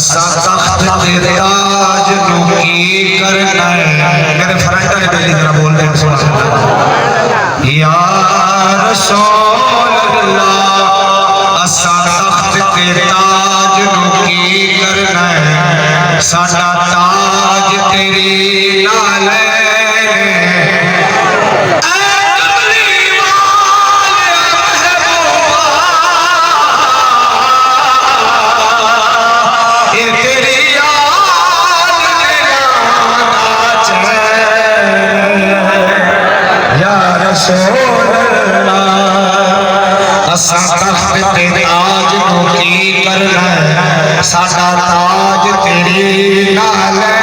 असा तख्त तेरे ताज नू की करना है। मेरे फ्रंट वाले बेली जरा बोल दे सुभान अल्लाह। या रसूल अल्लाह असा तख्त तेरे ताज नू की करना है। साडा ताज तेरी नाल है। असा तख्त तेरे ताज नू की करना है। साडा ताज तेरी नाल है।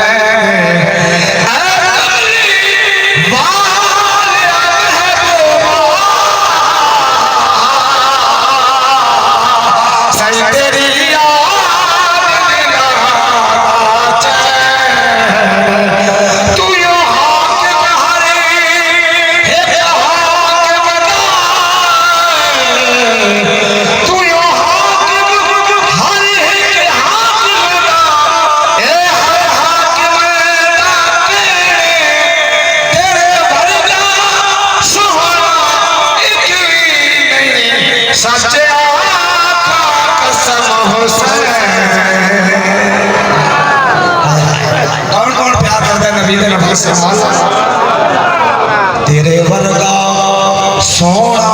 तेरे वर्गा सोना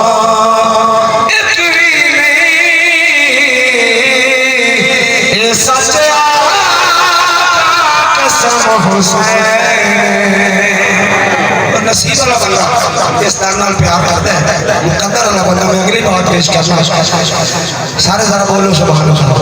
एक भी नहीं, सच कसम हुसैन। नसीब वाला बंदा इस दर नाल प्यार करता है, मुकद्दर वाला बंदा। मैं अगली बात पेश करना, सारे जरा बोलो सुभान अल्लाह।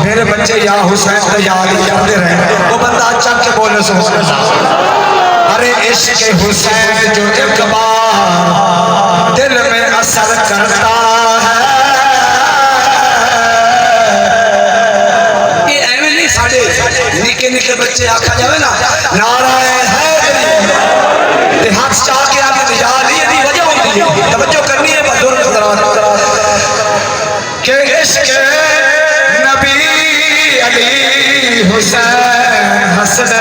मेरे बच्चे या हुसैन को याद करते रहे, वो बंदा चक के बोले सुभान अल्लाह। अरे इश्क हुसैन जो एक बार दिल में असर करता है, ये एवं नहीं साढ़े निके निके बच्चे आखा जावे ना नाराए है हाथ चाह के आगे निजा ली वजह होती है, तवज्जो करनी है बुजुर्ग के इश्क नबी अली हुसैन हसन।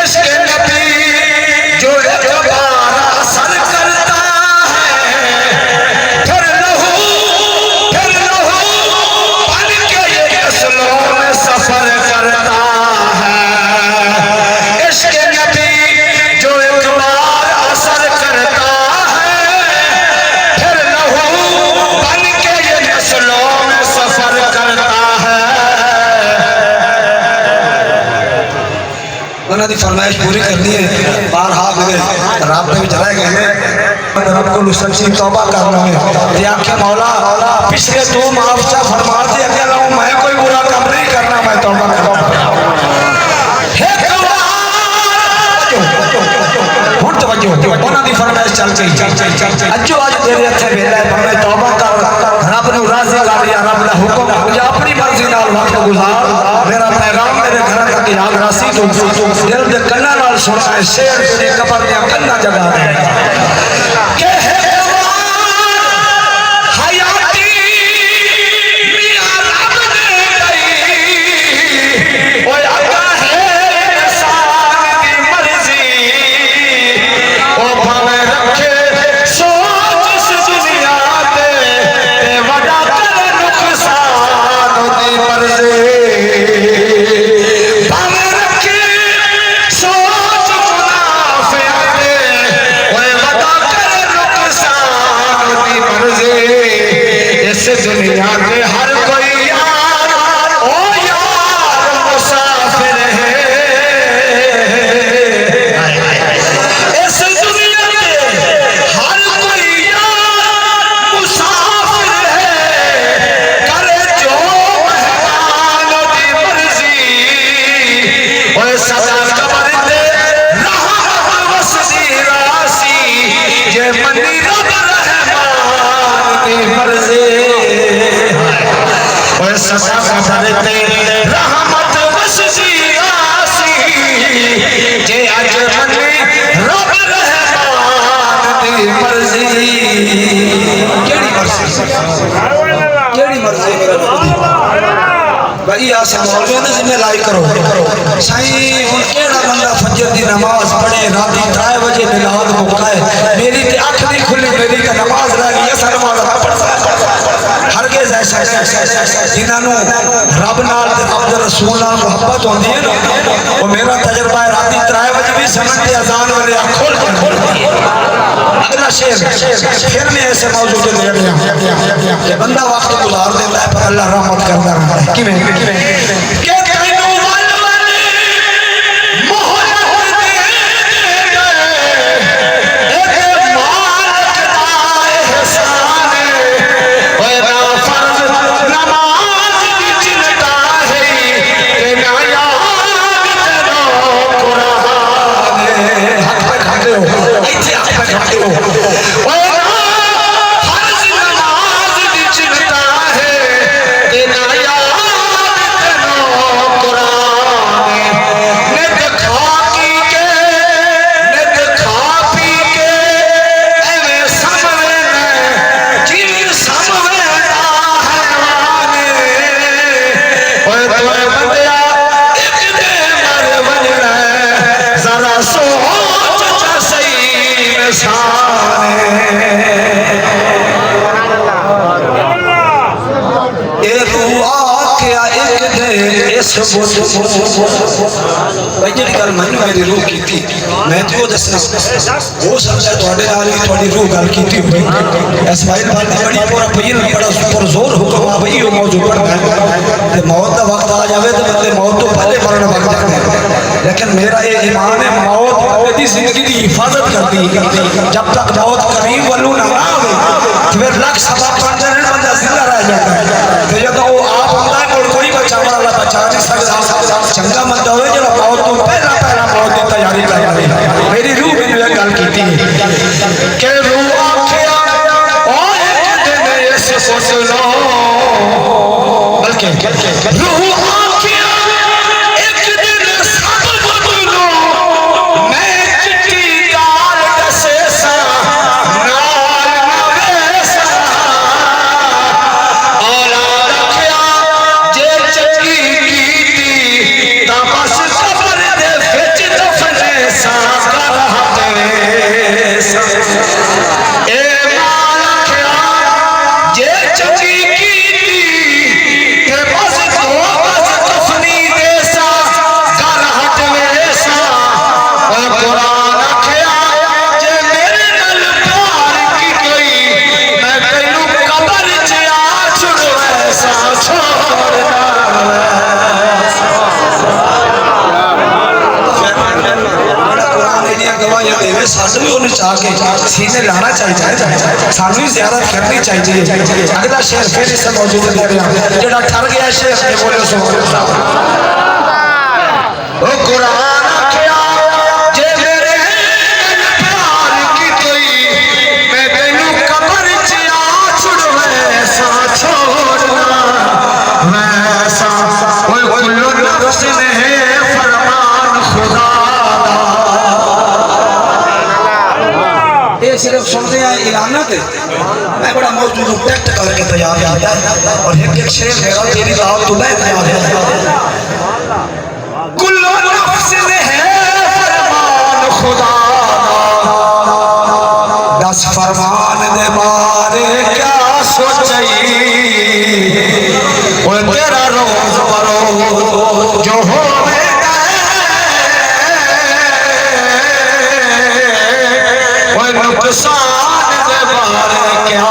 इश्क नबी जो एक बार असर करता है, फिर लहू बन के ये नस्लों में सफर करता है। इश्क नबी जो एक बार असर करता है, फिर लहू बन के ये नस्लों में सफर करता है। उन्होंने फरमाइश पूरी करनी है, बार हाथ में रब में चलाए गए हैं, रब को सच्ची तौबा करना है। आखे मौला पिछले तू माफ चा फरमा दे, अगर मैं कोई बुरा काम नहीं करना, मैं तौबा करूंगा। चल अजो अज तेरे हथे वेला है, भावे तौबा कर, रब नू राजी कर या रब दा हुक्म या अपनी मर्जी नाल वक्त गुजार। मेरा पैगाम मेरे घर तक याद रासी तो दिल दे कन्ना नाल सुना है, शेर तेरे कबर दे कन्ना जगा दे। सदा कबर दे रहमत वसदी रासी जे मनी रब रहमान दी मर्जी ओए सदा कबर दे रहमत वसदी रासी जे अज मनी रब रहमान दी मर्जी केड़ी मर्जी भाई आसे मौलवी ने जिम्मेदारी करो साईं हुन केड़ा बंदा फजर दी नमाज पढ़े राती 3 बजे मिलाद मुकाए मेरी ते अख नहीं खुली मेरी ते नमाज रह गई ऐसा नमाज ना पढ़ता हरगिज़ ऐसा जिन्हां रब नाल ते रब दे रसूल नाल मोहब्बत होंदी है ना वो मेरा तजर्बा है राती 3 बजे भी समझ ते अजान वाले खोल अगला शेर फिर मैं ऐसे मौजू पे ले गया कि बंदा वक्त गुजार देता है पर अल्लाह रहमत करता रहता है किवें के तैनू वल वल मोहब्बत दे एक मालिक दा एहसान ओए ना फर्ज नमाज दी चिंता है ते ना याद तेरो कुरान हक पे खाते हो ऐसे हक पे खाते हो ओए ना फर्ज नमाज दी चिंता है ते ना मेरी रूह की थी मैं तो दसना हो सकता है थोड़े नाल ही थोड़ी रूह गल की हुई इस्माइल भाई ने बड़ी पूरा पीर बड़ा सुपर जोर हुक्म आ भाई वो मौजू पढ़ना ते मौत का वक्त आ जावे तो बंदे मौत तो पहले मरने वक्त जाते हैं लेकिन मेरा ये ईमान है मौत मेरी जिंदगी की हिफाजत करती जब तक मौत करीब वालू ना आवे फिर लाख सवा बंदा जिंदा रह जाता है तो जब वो आप होता है कोई बचाने वाला बचा नहीं सकता चंगा बंदा हो जो मौत तो पहला मौत की तैयारी कर रही मेरी रूह मैंने यह गल की कि रूह आखिया ओ एक दिन ऐसे सोच लो बल्कि रूह आखिया एक दिन सब बदलो मैं चिट्ठी डाल दसे सा नाल नवेसा औलाद रखिया जे चिट्ठी कीती ता बस कबर दे विच दफने सा कर हटे ए माल रखिया जे चिट्ठी कीती ते बस दफनी दे सा कर हटवे सा ओ कुरान रखिया जे मेरे नाल प्यार की कोई मैं तैनू कबर च आ छुड़वे सा छोड़ना गवाहियां देवे सानू भी उन्हें चाह के सीने लाना चाहिए सानू भी ज़ियारत करनी चाहिए अगला शेर फिर इस मौजूद ले रहा जेड़ा ठर गया शेर ने बोले सुभान अल्लाह ओ कुरान आखिया जे मेरे प्यार की कोई मैं तैनू कबर च आ छुड़वे सा छोड़ना वैसा ओए कुल्लु नफ्स ने फरमान खुदा सिर्फ सुनते हैं ईराना पे मैं बड़ा मौजूद हूँ टेक्ट करके तैयार आता है और एक शेर मेरा तेरी रात तो मैं तैयार है कुल्लो नफ्स में है फरमान खुदा दस फरमान दे बारे क्या सोचई और तेरा रोज बरोज जो हो नुकसान दे बारे क्या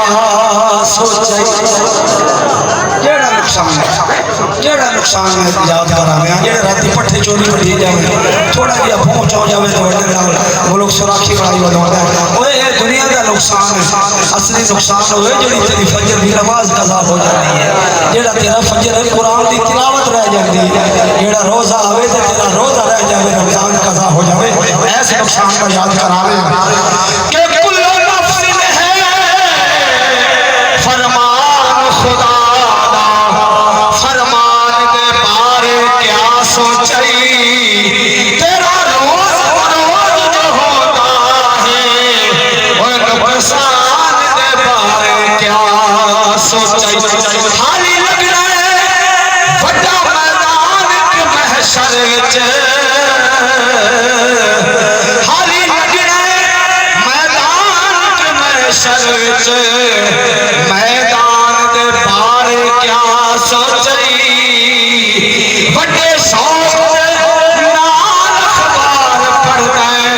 सोचे केड़ा नुकसान है याद करावे जेड़े राती पट्ठे चोरी बढ़ी जावे थोड़ा जिहा पहुंच हो जावे तो वडे नाल वो लोग सुराखी वाली वधांदा ओए ये दुनिया का नुकसान है असली नुकसान होए जेड़ी तेरी फजर की नमाज कज़ा हो जाती है जेड़ा तेरा फजर है कुरान की तिलावत रह जाती है जेड़ा रोजा आवे ते तेरा रोजा रह जावे का याद करा रहे हैं कि कुल्लू नफ्सिन है फरमान खुदा दा, फरमान दे बारे क्या सोचई, तेरा रोज रोज जो होता है और नुकसान दे बारे क्या सोचई। खाली लगना है बड़ा मैदान के महशर विच, खाली लगना है मैदान के महशर विच, मैदान दे बारे क्या सोचई, बड़े शौक नाल अखबार पढ़ना है,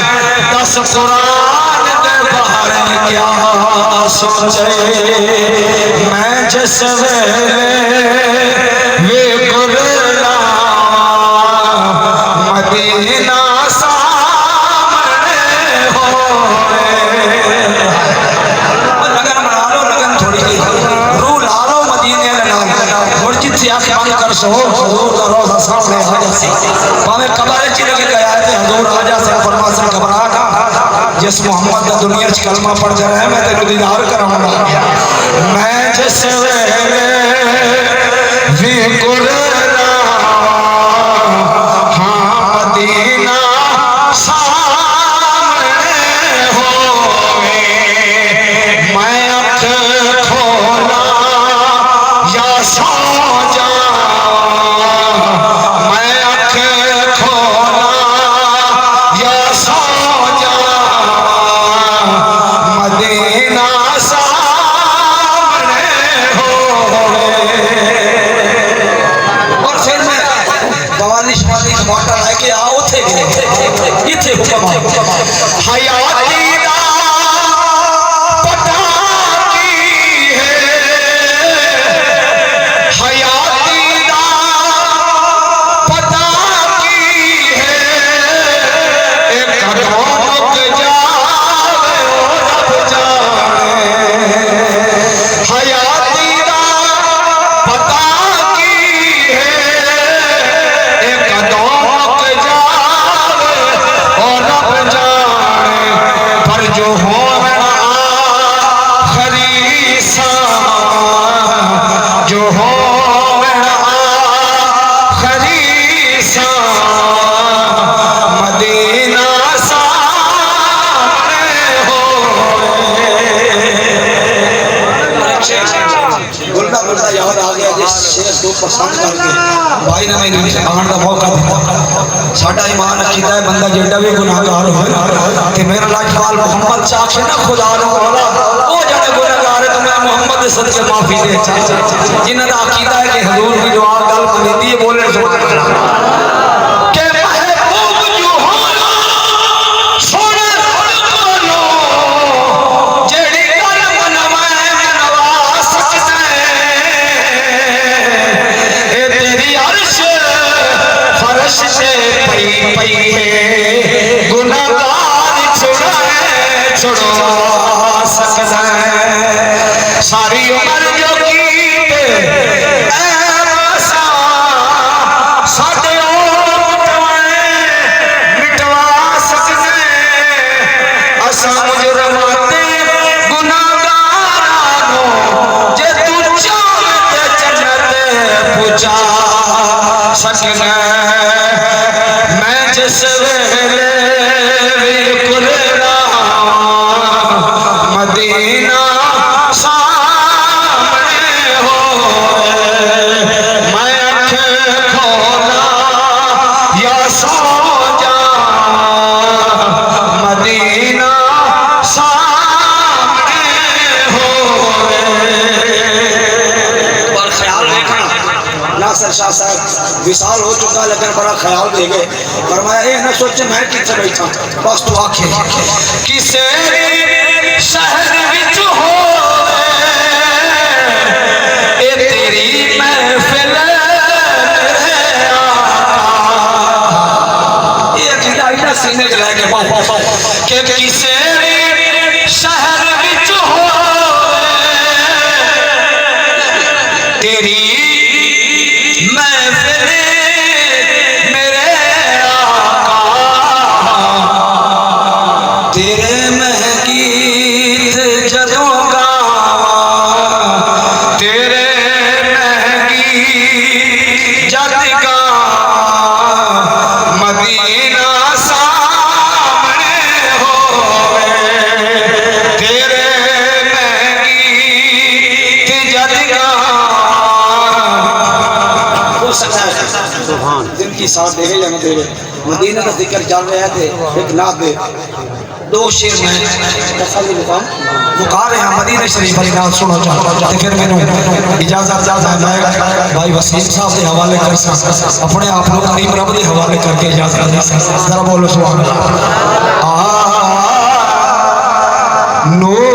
10 कुरान दे बारे क्या सोचे। मैं जिस वेले वे गुरला मदीना सामने हो, लगन बना लो, लगन थोड़ी सी रूह ला लो मदीने नाल, और जिथे आंख बंद कर सो हजूर दा रोज़ा सामने आ जासी, भावे कब्र च लगे गया है हजूर आ जासे, फरमासन घबरा ना, जिस मोहम्मद दा दुनिया च कलमा पढ़ जा रहा है मैं तेरे दीदार कराऊंगा। मैं जिस वेले वी गुरला हाँ मदीना सामने होवे, मैं अख खोला या सो जावां, मैं अख खोला या सो जावां, मदीना सामने होवे। और फिर मैं 42 मोटर लेके आओ थे इथे हुक्म हयाती दा पता की है, हयाती दा पता की है, एक कदम रुक जावे ओ रब जाने, हयाती दा पता की है, एक कदम रुक जावे ओ रब जाने, पर जो होना आखिरी सां, जो होना आखिरी सां, मदीना सामने गुलदा गुलदा याद आ गया जिस शेर को पसंद करके भाई ने मैंने आने का मौका दिया। साडा ईमान अकीदा है बंदा जेड़ा भी गुनाहगार होए ते मेरा लाजपाल मोहम्मद साखे ना खुदा नु मौला ओ जड़े गुनाहगार है तो मैं मोहम्मद दे सदके माफी दे जिन्हां दा अकीदा है कि हुजूर की दुआ गल कबूलती है बोले सोच के महबूब जो होना सोने बोलो जेड़ी गल मनवा सकते ए तेरी अर्श फर्श से पई पई है, गुनाहगार छुड़वा सकता है, सारी उम्र जो कीते ऐसा साडे मिटवा सकते, असा मुजरमाते गुनाहगारां जे तू चाहे ते जन्नत पहुंचा सकना। मैं जिस वेले भी गुरला मदीना सामने हो, मैं अख खोला या सो जावां, मदीना सामने हो। पर ख्याल रखना नासिर शाह साहब विशाल हो चुका लेकिन बड़ा ख्याल दे गए, फरमाया ये ना सोचे मैं किथे बैठा, बस तू आखे किसे शहर विच होवे ए तेरी महफिल मेरे आका, ये अकीदा इतना सीने च लेके कि किसे शहर विच होवे तेरी महफिल मेरे आका, की साथ देवे या न देवे मदीने का जिक्र चल रहा है थे एक नात दे दो शेर में तसल्ली मुका रहे हैं मदीने शरीफ वाली नात सुनो चाहते फिर मैंने इजाजत मैं भाई वसीम साहब के हवाले कर अपने आप को करीम रब के हवाले करके इजाजत जरा बोलो सुभान अल्लाह। नूर